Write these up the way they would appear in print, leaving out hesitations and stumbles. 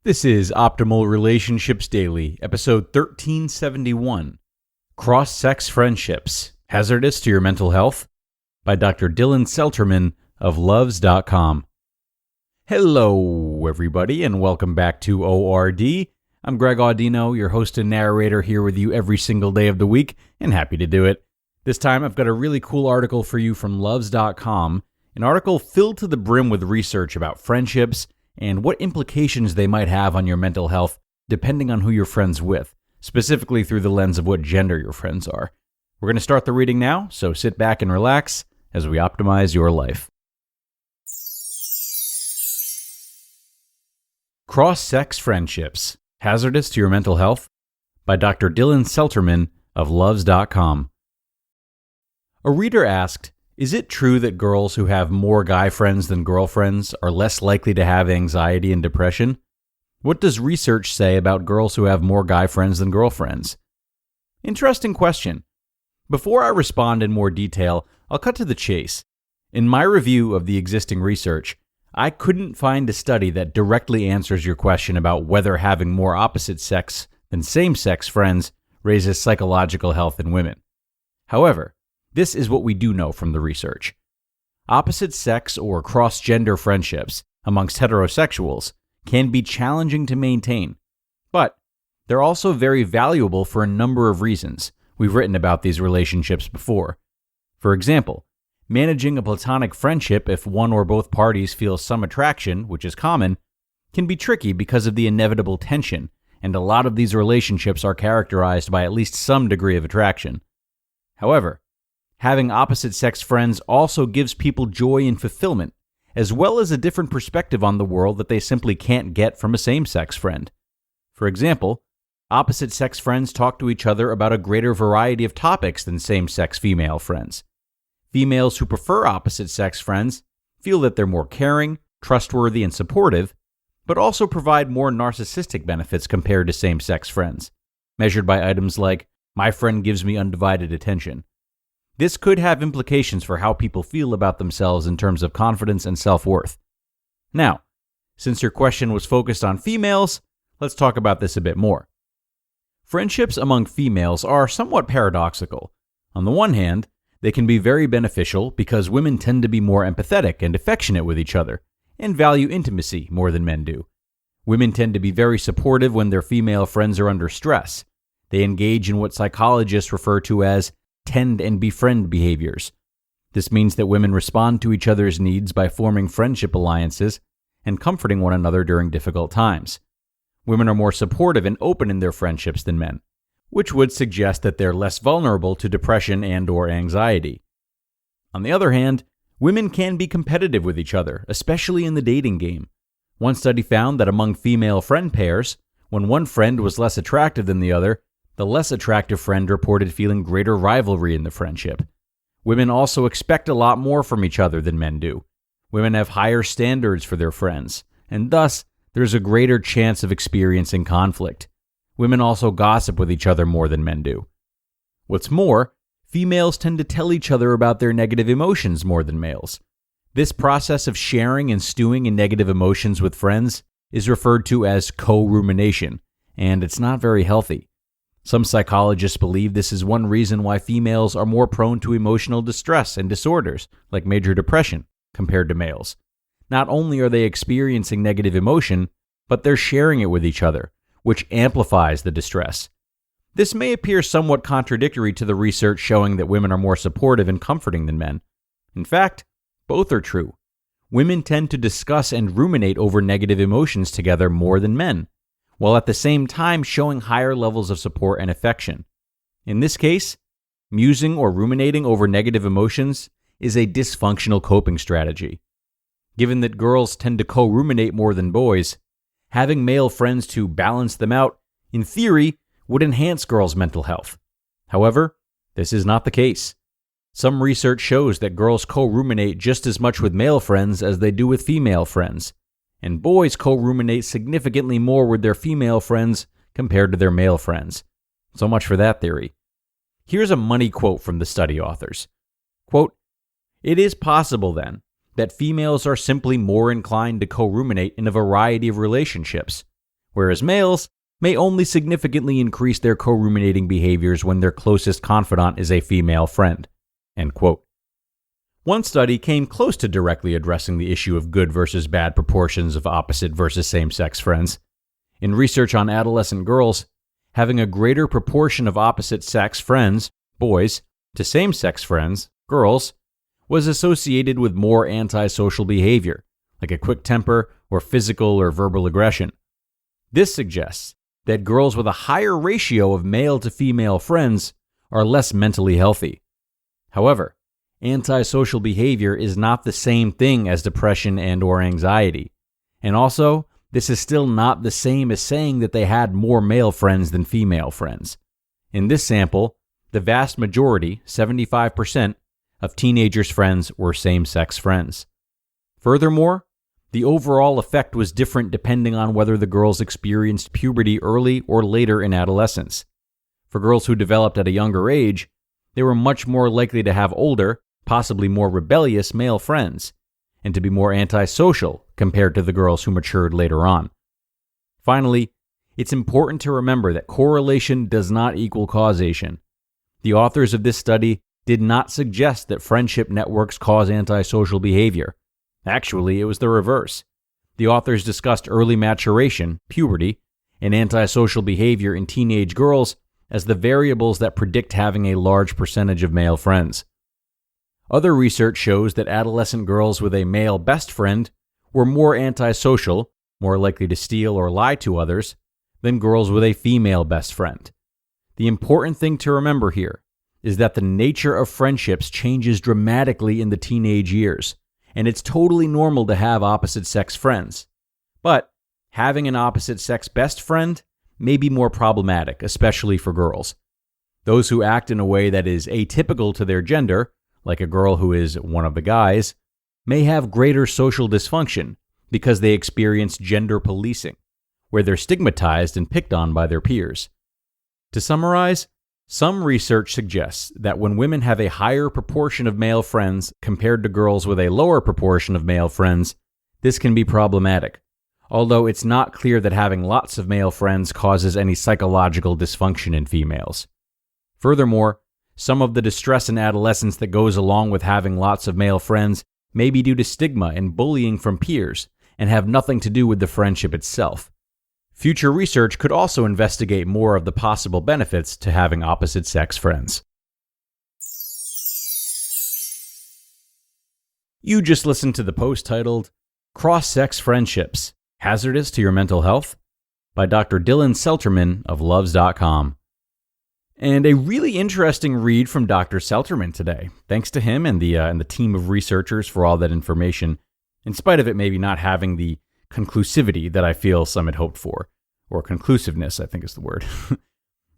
This is Optimal Relationships Daily, episode 1371, Cross-Sex Friendships, Hazardous to Your Mental Health, by Dr. Selterman of Luvze.com. Hello, everybody, and welcome back to ORD. I'm Greg Audino, your host and narrator, here with you every single day of the week, and happy to do it. This time, I've got a really cool article for you from Luvze.com, an article filled to the brim with research about friendships and what implications they might have on your mental health depending on who you're friends with, specifically through the lens of what gender your friends are. We're going to start the reading now, so sit back and relax as we optimize your life. Cross-Sex Friendships, Hazardous to Your Mental Health, by Dr. Selterman of Luvze.com. A reader asked, "Is it true that girls who have more guy friends than girlfriends are less likely to have anxiety and depression? What does research say about girls who have more guy friends than girlfriends?" Interesting question. Before I respond in more detail, I'll cut to the chase. In my review of the existing research, I couldn't find a study that directly answers your question about whether having more opposite sex than same-sex friends raises psychological health in women. However, this is what we do know from the research. Opposite sex or cross-gender friendships amongst heterosexuals can be challenging to maintain, but they're also very valuable for a number of reasons. We've written about these relationships before. For example, managing a platonic friendship if one or both parties feel some attraction, which is common, can be tricky because of the inevitable tension, and a lot of these relationships are characterized by at least some degree of attraction. However, having opposite-sex friends also gives people joy and fulfillment, as well as a different perspective on the world that they simply can't get from a same-sex friend. For example, opposite-sex friends talk to each other about a greater variety of topics than same-sex female friends. Females who prefer opposite-sex friends feel that they're more caring, trustworthy, and supportive, but also provide more narcissistic benefits compared to same-sex friends, measured by items like, "My friend gives me undivided attention." This could have implications for how people feel about themselves in terms of confidence and self-worth. Now, since your question was focused on females, let's talk about this a bit more. Friendships among females are somewhat paradoxical. On the one hand, they can be very beneficial because women tend to be more empathetic and affectionate with each other, and value intimacy more than men do. Women tend to be very supportive when their female friends are under stress. They engage in what psychologists refer to as tend and befriend behaviors. This means that women respond to each other's needs by forming friendship alliances and comforting one another during difficult times. Women are more supportive and open in their friendships than men, which would suggest that they're less vulnerable to depression and/or anxiety. On the other hand, women can be competitive with each other, especially in the dating game. One study found that among female friend pairs, when one friend was less attractive than the other, the less attractive friend reported feeling greater rivalry in the friendship. Women also expect a lot more from each other than men do. Women have higher standards for their friends, and thus, there's a greater chance of experiencing conflict. Women also gossip with each other more than men do. What's more, females tend to tell each other about their negative emotions more than males. This process of sharing and stewing in negative emotions with friends is referred to as co-rumination, and it's not very healthy. Some psychologists believe this is one reason why females are more prone to emotional distress and disorders, like major depression, compared to males. Not only are they experiencing negative emotion, but they're sharing it with each other, which amplifies the distress. This may appear somewhat contradictory to the research showing that women are more supportive and comforting than men. In fact, both are true. Women tend to discuss and ruminate over negative emotions together more than men, while at the same time showing higher levels of support and affection. In this case, musing or ruminating over negative emotions is a dysfunctional coping strategy. Given that girls tend to co-ruminate more than boys, having male friends to balance them out, in theory, would enhance girls' mental health. However, this is not the case. Some research shows that girls co-ruminate just as much with male friends as they do with female friends, and boys co-ruminate significantly more with their female friends compared to their male friends. So much for that theory. Here's a money quote from the study authors. Quote, "It is possible, then, that females are simply more inclined to co-ruminate in a variety of relationships. whereas males may only significantly increase their co-ruminating behaviors when their closest confidant is a female friend." End quote. One study came close to directly addressing the issue of good versus bad proportions of opposite versus same-sex friends. In research on adolescent girls, having a greater proportion of opposite-sex friends, boys, to same-sex friends, girls, was associated with more antisocial behavior, like a quick temper or physical or verbal aggression. This suggests that girls with a higher ratio of male to female friends are less mentally healthy. However, antisocial behavior is not the same thing as depression and/or anxiety. And also, this is still not the same as saying that they had more male friends than female friends. In this sample, the vast majority, 75%, of teenagers' friends were same-sex friends. Furthermore, the overall effect was different depending on whether the girls experienced puberty early or later in adolescence. For girls who developed at a younger age, they were much more likely to have older, possibly more rebellious male friends, and to be more antisocial compared to the girls who matured later on. Finally, it's important to remember that correlation does not equal causation. The authors of this study did not suggest that friendship networks cause antisocial behavior. Actually, it was the reverse. The authors discussed early maturation, puberty, and antisocial behavior in teenage girls as the variables that predict having a large percentage of male friends. Other research shows that adolescent girls with a male best friend were more antisocial, more likely to steal or lie to others, than girls with a female best friend. The important thing to remember here is that the nature of friendships changes dramatically in the teenage years, and it's totally normal to have opposite-sex friends. But having an opposite-sex best friend may be more problematic, especially for girls. Those who act in a way that is atypical to their gender, like a girl who is one of the guys, may have greater social dysfunction because they experience gender policing, where they're stigmatized and picked on by their peers. To summarize, some research suggests that when women have a higher proportion of male friends compared to girls with a lower proportion of male friends, this can be problematic, although it's not clear that having lots of male friends causes any psychological dysfunction in females. Furthermore, some of the distress in adolescence that goes along with having lots of male friends may be due to stigma and bullying from peers and have nothing to do with the friendship itself. Future research could also investigate more of the possible benefits to having opposite-sex friends. You just listened to the post titled, "Cross-Sex Friendships, Hazardous to Your Mental Health?" by Dr. Dylan Selterman of Luvze.com. And a really interesting read from Dr. Selterman today. Thanks to him and the team of researchers for all that information, in spite of it maybe not having the conclusivity that I feel some had hoped for, or conclusiveness, I think is the word.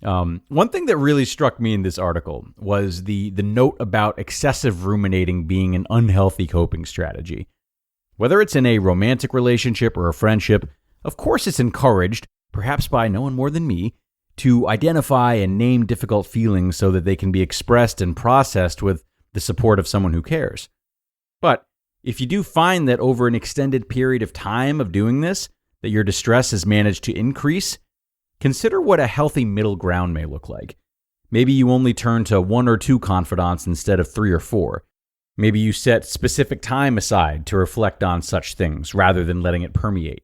One thing that really struck me in this article was the note about excessive ruminating being an unhealthy coping strategy. Whether it's in a romantic relationship or a friendship, of course it's encouraged, perhaps by no one more than me, to identify and name difficult feelings so that they can be expressed and processed with the support of someone who cares. But if you do find that over an extended period of time of doing this, that your distress has managed to increase, consider what a healthy middle ground may look like. Maybe you only turn to 1 or 2 confidants instead of 3 or 4. Maybe you set specific time aside to reflect on such things rather than letting it permeate.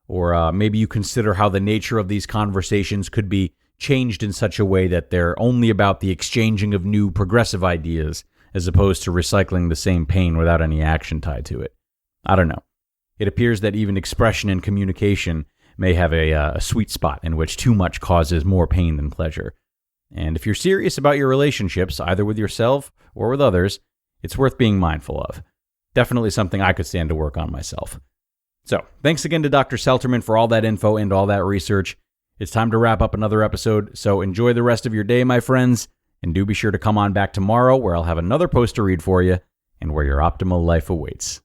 Or maybe you consider how the nature of these conversations could be changed in such a way that they're only about the exchanging of new progressive ideas as opposed to recycling the same pain without any action tied to it. I don't know. It appears that even expression and communication may have a sweet spot in which too much causes more pain than pleasure. And if you're serious about your relationships, either with yourself or with others, it's worth being mindful of. Definitely something I could stand to work on myself. So, thanks again to Dr. Selterman for all that info and all that research. It's time to wrap up another episode, so enjoy the rest of your day, my friends, and do be sure to come on back tomorrow where I'll have another post to read for you and where your optimal life awaits.